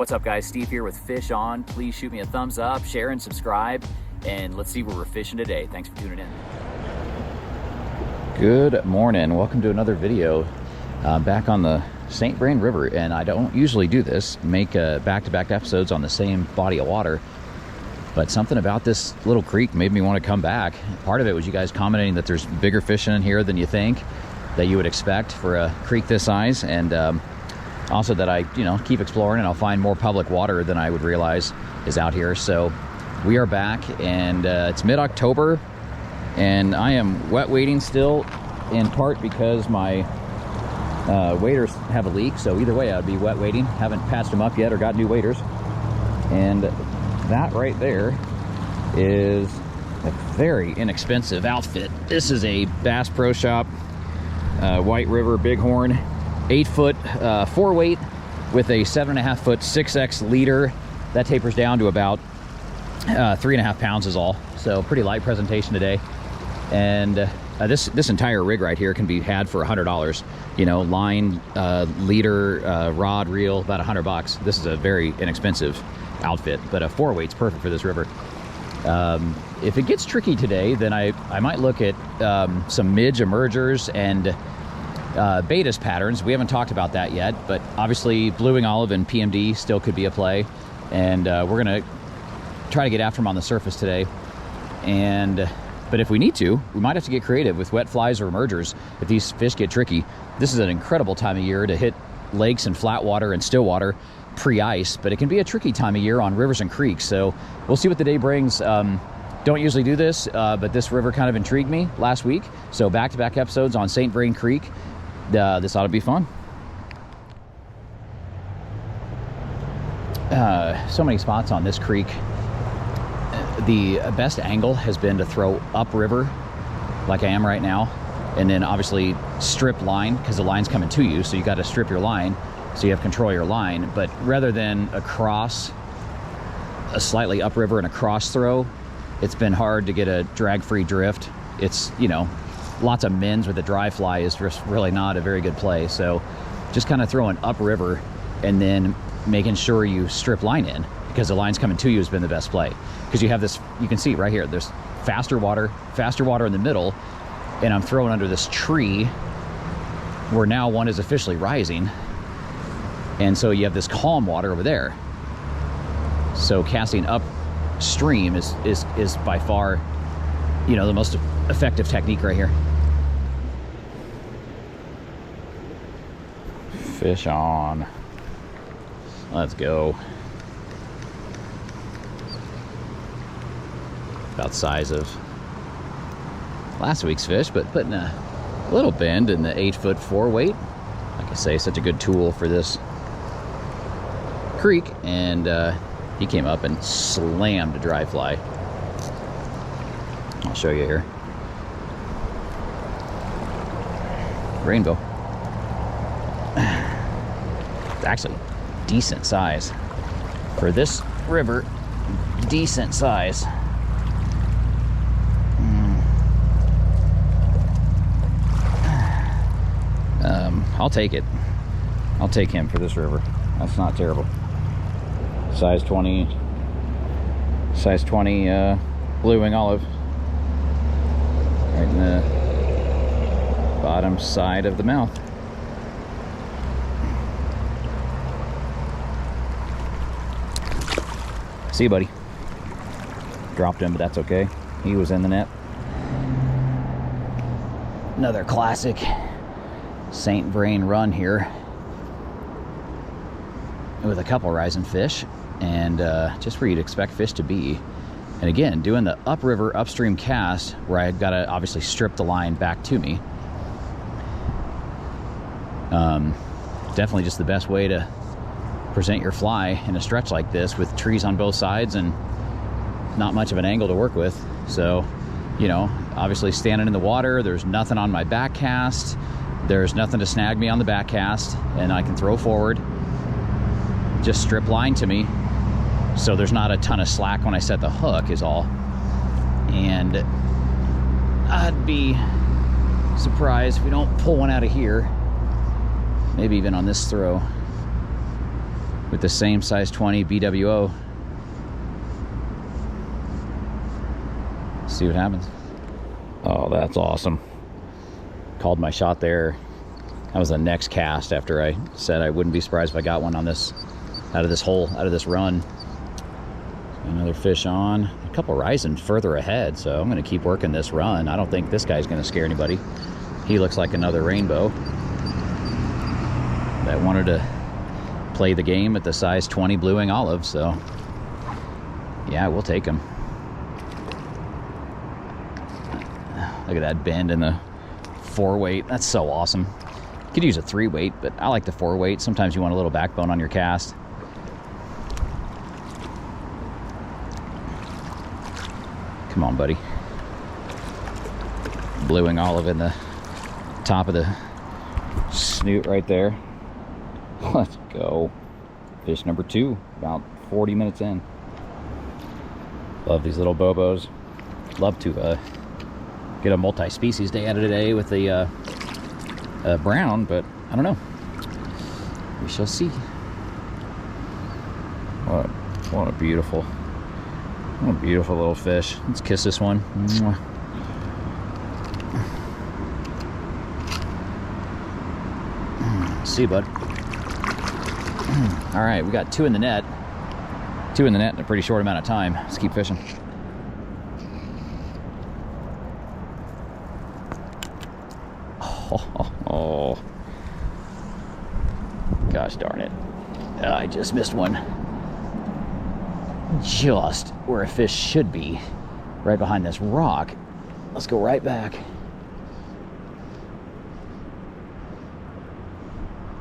What's up guys, Steve here with Fish On. Please shoot me a thumbs up, share and subscribe, and let's see where we're fishing today. Thanks for tuning in. Good morning, welcome to another video. Back on the St. Vrain River, and I don't usually do this, make back-to-back episodes on the same body of water, but something about this little creek made me want to come back. Part of it was you guys commenting that there's bigger fish in here than you think, that you would expect for a creek this size, and also that I, keep exploring and I'll find more public water than I would realize is out here. So we are back, and it's mid-October, and I am wet wading still, in part because my waders have a leak. So either way, I'd be wet wading. Haven't patched them up yet or got new waders. And that right there is a very inexpensive outfit. This is a Bass Pro Shop White River Bighorn 8-foot 4-weight with a 7.5-foot 6X leader that tapers down to about 3.5 pounds is all. So pretty light presentation today. And this entire rig right here can be had for $100. Line, leader, rod, reel, about $100. This is a very inexpensive outfit, but a 4-weight's perfect for this river. If it gets tricky today, then I might look at some midge emergers and Betas patterns. We haven't talked about that yet, but obviously blueing olive and PMD still could be a play, and we're gonna try to get after them on the surface today. But if we need to, we might have to get creative with wet flies or emergers if these fish get tricky. This is an incredible time of year to hit lakes and flat water and still water pre-ice, but it can be a tricky time of year on rivers and creeks. So we'll see what the day brings. Don't usually do this, but this river kind of intrigued me last week. So back-to-back episodes on St. Vrain Creek. This ought to be fun. So many spots on this creek. The best angle has been to throw upriver like I am right now, and then obviously strip line, because the line's coming to you, so you got to strip your line so you have control of your line. But rather than across, a slightly upriver and a cross throw, it's been hard to get a drag-free drift. It's, lots of mins with a dry fly is just really not a very good play. So just kind of throwing upriver and then making sure you strip line in, because the line's coming to you, has been the best play. Because you have this, you can see right here, there's faster water in the middle, and I'm throwing under this tree where now one is officially rising, and so you have this calm water over there. So casting upstream is by far, the most effective technique right here. Fish on. Let's go. About size of last week's fish, but putting a little bend in the 8-foot 4-weight. Like I say, such a good tool for this creek, and he came up and slammed a dry fly. I'll show you here. Rainbow. It's actually decent size for this river. Decent size. I'll take it. I'll take him for this river. That's not terrible. Size 20 blue wing olive. Right in the bottom side of the mouth. See you, buddy. Dropped him, but that's okay. He was in the net. Another classic St. Vrain run here with a couple rising fish, and just where you'd expect fish to be. And again, doing the upriver upstream cast where I've got to obviously strip the line back to me. Definitely just the best way to present your fly in a stretch like this, with trees on both sides and not much of an angle to work with. So, obviously standing in the water, there's nothing on my back cast. There's nothing to snag me on the back cast, and I can throw forward, just strip line to me, so there's not a ton of slack when I set the hook is all. And I'd be surprised if we don't pull one out of here, maybe even on this throw. with the same size 20 BWO. See what happens. Oh, that's awesome. Called my shot there. That was the next cast after I said I wouldn't be surprised if I got one on this, out of this hole, out of this run. Another fish on. A couple rising further ahead, so I'm going to keep working this run. I don't think this guy's going to scare anybody. He looks like another rainbow that wanted to play the game at the size 20 blue wing olive, so yeah, we'll take him. Look at that bend in the 4-weight. That's so awesome. You could use a 3-weight, but I like the 4-weight. Sometimes you want a little backbone on your cast. Come on, buddy. Blue wing olive in the top of the snoot right there. Let's go. Fish number 2, about 40 minutes in. Love these little bobos. Love to get a multi-species day out of today with the brown, but I don't know. We shall see. What a beautiful little fish. Let's kiss this one. Mwah. See you, bud. All right, we got 2 in the net. 2 in the net in a pretty short amount of time. Let's keep fishing. Oh, gosh darn it. I just missed one. Just where a fish should be, right behind this rock. Let's go right back.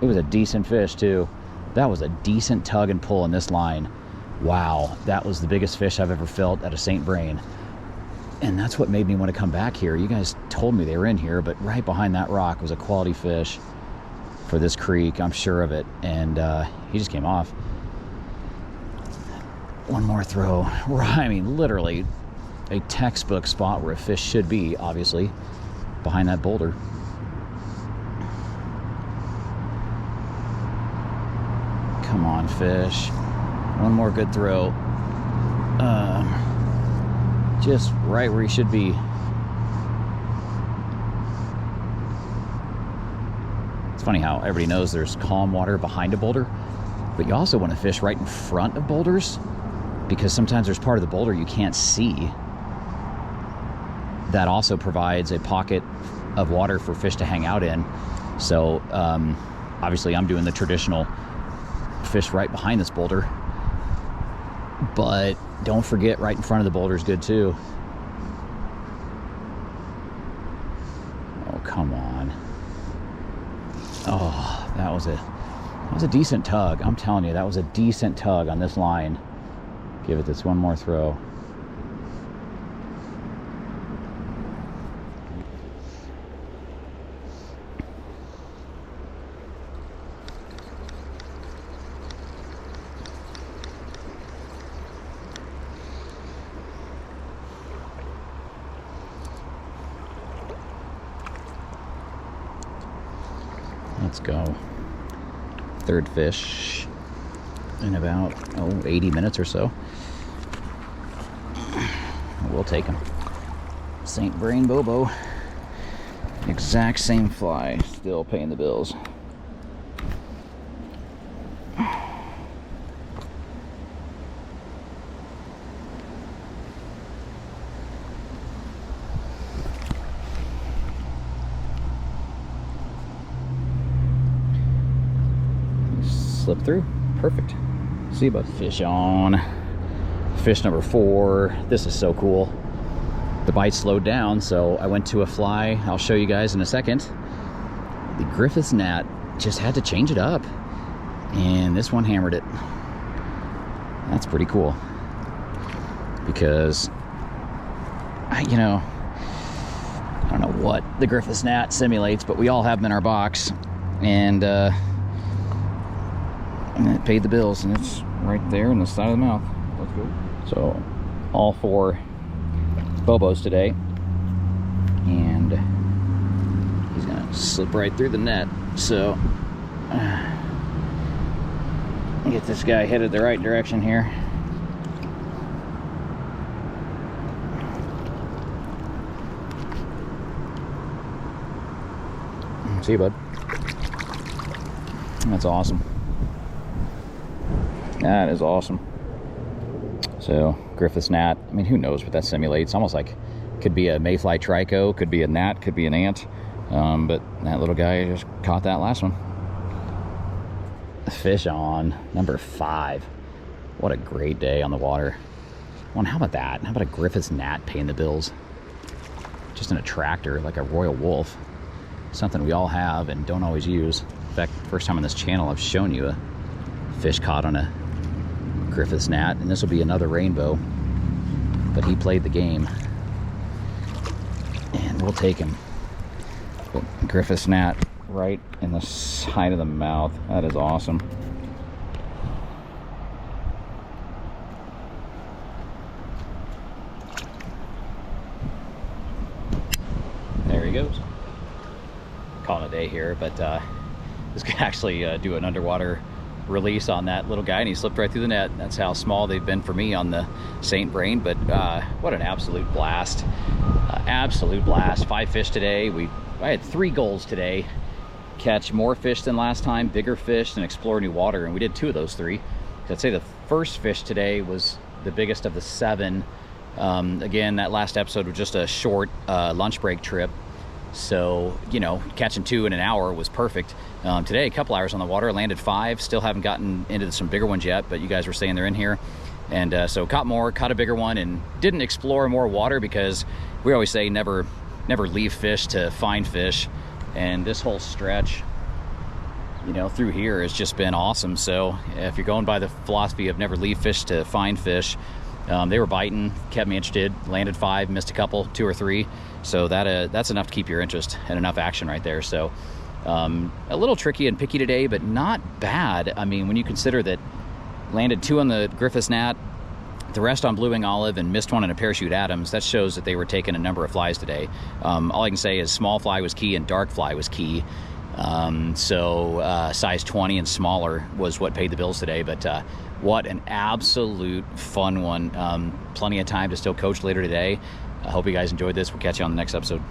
It was a decent fish too. That was a decent tug and pull in this line. Wow, that was the biggest fish I've ever felt at a St. Vrain. And that's what made me want to come back here. You guys told me they were in here, but right behind that rock was a quality fish for this creek. I'm sure of it. And he just came off. One more throw. I mean, literally a textbook spot where a fish should be, obviously, behind that boulder. Come on, fish. One more good throw. Just right where he should be. It's funny how everybody knows there's calm water behind a boulder, but you also want to fish right in front of boulders, because sometimes there's part of the boulder you can't see. That also provides a pocket of water for fish to hang out in. So obviously I'm doing the traditional fish right behind this boulder, but don't forget right in front of the boulder is good too. Oh, come on. Oh, that was a decent tug. I'm telling you, that was a decent tug on this line. Give it this one more throw. Let's go. 3rd fish in about 80 minutes or so. We'll take him. St. Vrain Bobo. Exact same fly. Still paying the bills. Slip through. Perfect. See you, bud. Fish on. Fish number 4. This is so cool. The bite slowed down, so I went to a fly. I'll show you guys in a second. The Griffith's gnat just had to change it up, and this one hammered it. That's pretty cool, because I don't know what the Griffith's gnat simulates, but we all have them in our box, and it paid the bills, and it's right there in the side of the mouth. Let's go. So all 4 Bobos today, and he's gonna slip right through the net. So Get this guy headed the right direction here. See you, bud. That's awesome. That is awesome. So, Griffith's gnat. I mean, who knows what that simulates? Almost like could be a mayfly trico, could be a gnat, could be an ant. But that little guy just caught that last one. Fish on number 5. What a great day on the water. Well, how about that? How about a Griffith's gnat paying the bills? Just an attractor, like a royal wolf. Something we all have and don't always use. In fact, first time on this channel I've shown you a fish caught on a Griffith's gnat, and this will be another rainbow. But he played the game. And we'll take him. But Griffith's gnat right in the side of the mouth. That is awesome. There he goes. Calling it a day here, but this could actually do an underwater release on that little guy, and he slipped right through the net. That's how small they've been for me on the St. Vrain, but what an absolute blast. Absolute blast. 5 fish today. I had 3 goals today. Catch more fish than last time, bigger fish, and explore new water, and we did 2 of those 3. I'd say the first fish today was the biggest of the 7. Again, that last episode was just a short lunch break trip, so you know, catching 2 in an hour was perfect. Today, a couple hours on the water, landed 5. Still haven't gotten into some bigger ones yet, but you guys were saying they're in here, and so caught a bigger one, and didn't explore more water because we always say never leave fish to find fish. And this whole stretch, you know, through here has just been awesome. So if you're going by the philosophy of never leave fish to find fish, they were biting, kept me interested. Landed 5, missed a couple, 2 or 3. So that's enough to keep your interest and enough action right there. So a little tricky and picky today, but not bad. I mean, when you consider that landed 2 on the Griffith's gnat, the rest on blue wing olive, and missed one on a parachute Adams, that shows that they were taking a number of flies today. All I can say is small fly was key and dark fly was key. Size 20 and smaller was what paid the bills today. But what an absolute fun one. Plenty of time to still coach later today. I hope you guys enjoyed this. We'll catch you on the next episode.